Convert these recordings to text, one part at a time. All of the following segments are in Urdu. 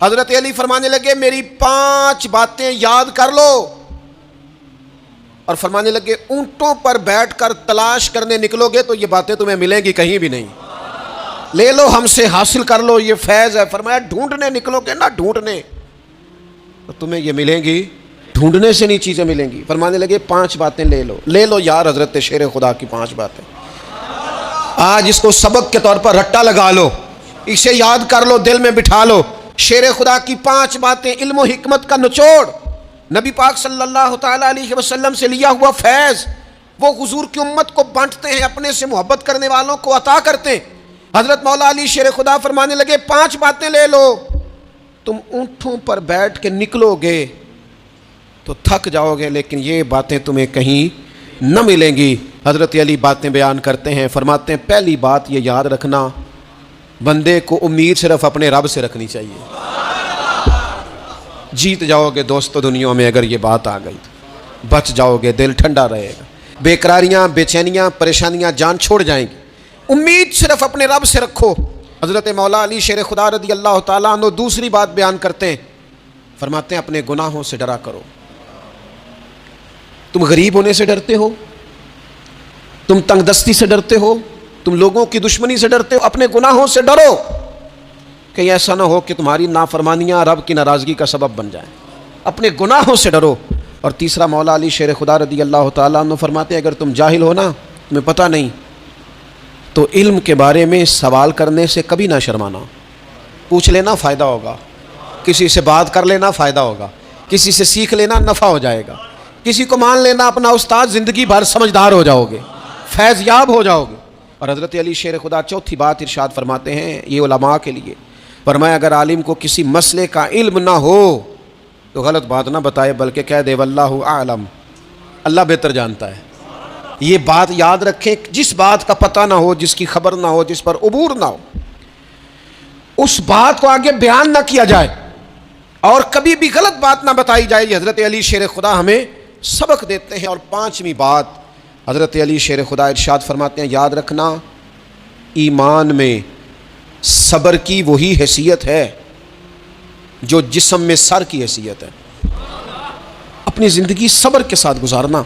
حضرت علی فرمانے لگے میری 5 باتیں یاد کر لو، اور فرمانے لگے اونٹوں پر بیٹھ کر تلاش کرنے نکلو گے تو یہ باتیں تمہیں ملیں گی کہیں بھی نہیں، لے لو ہم سے حاصل کر لو، یہ فیض ہے۔ فرمایا ڈھونڈنے نکلو گے نا، ڈھونڈنے تو تمہیں یہ ملیں گی، ڈھونڈنے سے نہیں چیزیں ملیں گی۔ فرمانے لگے 5 باتیں لے لو یار حضرت شیر خدا کی 5 باتیں، آج اس کو سبق کے طور پر رٹا لگا لو، اسے یاد کر لو، دل میں بٹھا لو۔ شیر خدا کی 5 باتیں علم و حکمت کا نچوڑ، نبی پاک صلی اللہ تعالیٰ علیہ وسلم سے لیا ہوا فیض، وہ حضور کی امت کو بانٹتے ہیں، اپنے سے محبت کرنے والوں کو عطا کرتے ہیں۔ حضرت مولا علی شیر خدا فرمانے لگے 5 باتیں لے لو، تم اونٹوں پر بیٹھ کے نکلو گے تو تھک جاؤ گے، لیکن یہ باتیں تمہیں کہیں نہ ملیں گی۔ حضرت علی باتیں بیان کرتے ہیں، فرماتے ہیں پہلی بات یہ یاد رکھنا، بندے کو امید صرف اپنے رب سے رکھنی چاہیے، جیت جاؤ گے دوستو دنیا میں اگر یہ بات آ گئی، بچ جاؤ گے، دل ٹھنڈا رہے گا، بے قراریاں، بے چینیاں، پریشانیاں جان چھوڑ جائیں گی۔ امید صرف اپنے رب سے رکھو۔ حضرت مولا علی شیر خدا رضی اللہ تعالیٰ عنہ دوسری بات بیان کرتے ہیں، فرماتے ہیں اپنے گناہوں سے ڈرا کرو۔ تم غریب ہونے سے ڈرتے ہو، تم تنگ دستی سے ڈرتے ہو، تم لوگوں کی دشمنی سے ڈرتے ہو، اپنے گناہوں سے ڈرو، کہیں ایسا نہ ہو کہ تمہاری نافرمانیاں رب کی ناراضگی کا سبب بن جائیں، اپنے گناہوں سے ڈرو۔ اور تیسرا مولا علی شیر خدا رضی اللہ تعالیٰ عنہ فرماتے ہیں اگر تم جاہل ہو نا، تمہیں پتہ نہیں، تو علم کے بارے میں سوال کرنے سے کبھی نہ شرمانا، پوچھ لینا فائدہ ہوگا، کسی سے بات کر لینا فائدہ ہوگا، کسی سے سیکھ لینا نفع ہو جائے گا، کسی کو مان لینا اپنا استاد، زندگی بھر سمجھدار ہو جاؤ گے، فیض یاب ہو جاؤ گے۔ اور حضرت علی شیر خدا چوتھی بات ارشاد فرماتے ہیں، یہ علماء کے لیے فرمایا اگر عالم کو کسی مسئلے کا علم نہ ہو تو غلط بات نہ بتائے، بلکہ کہہ دے واللہ اعلم، اللہ بہتر جانتا ہے۔ یہ بات یاد رکھیں، جس بات کا پتہ نہ ہو، جس کی خبر نہ ہو، جس پر عبور نہ ہو، اس بات کو آگے بیان نہ کیا جائے اور کبھی بھی غلط بات نہ بتائی جائے۔ یہ حضرت علی شیر خدا ہمیں سبق دیتے ہیں۔ اور 5ویں بات حضرت علی شیر خدا ارشاد فرماتے ہیں یاد رکھنا، ایمان میں صبر کی وہی حیثیت ہے جو جسم میں سر کی حیثیت ہے۔ اپنی زندگی صبر کے ساتھ گزارنا،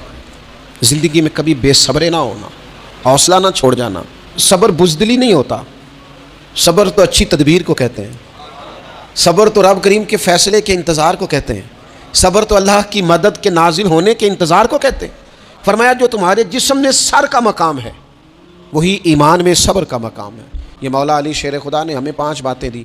زندگی میں کبھی بے صبرے نہ ہونا، حوصلہ نہ چھوڑ جانا۔ صبر بزدلی نہیں ہوتا، صبر تو اچھی تدبیر کو کہتے ہیں، صبر تو رب کریم کے فیصلے کے انتظار کو کہتے ہیں، صبر تو اللہ کی مدد کے نازل ہونے کے انتظار کو کہتے ہیں۔ فرمایا جو تمہارے جسم میں سر کا مقام ہے وہی ایمان میں صبر کا مقام ہے۔ یہ مولا علی شیر خدا نے ہمیں 5 باتیں دی۔